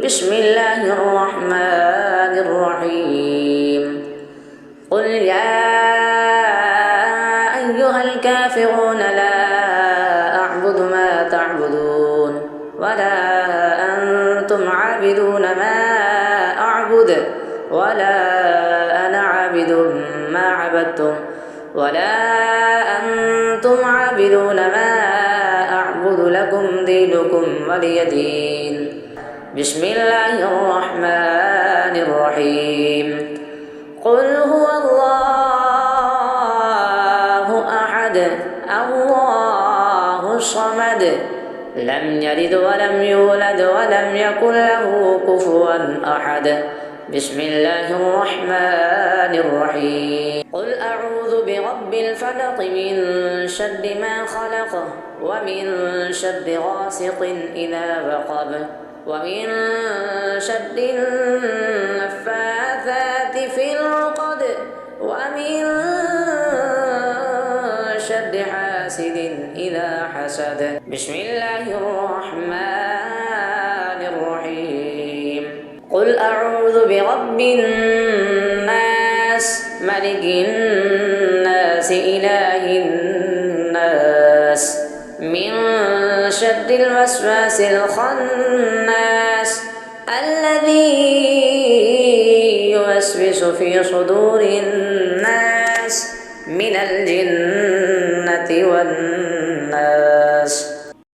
بسم الله الرحمن الرحيم قل يا أيها الكافرون لا أعبد ما تعبدون ولا أنتم عابدون ما أعبد ولا أنا عابد ما عبدتم ولا أنتم عابدون ما أعبد لكم دينكم ولي دين بسم الله الرحمن الرحيم قل هو الله أحد الله الصمد لم يلد ولم يولد ولم يكن له كفوا أحد بسم الله الرحمن الرحيم قل أعوذ برب الفلق من شر ما خلق ومن شر غاسق إذا وقب ومن شر النفاثات في العقد ومن شر حاسد إذا حسد بسم الله الرحمن الرحيم قل أعوذ برب الناس ملك الناس إله الناس من شر الوسواس الخناس الذي يوسوس في صدور الناس من الجنة والناس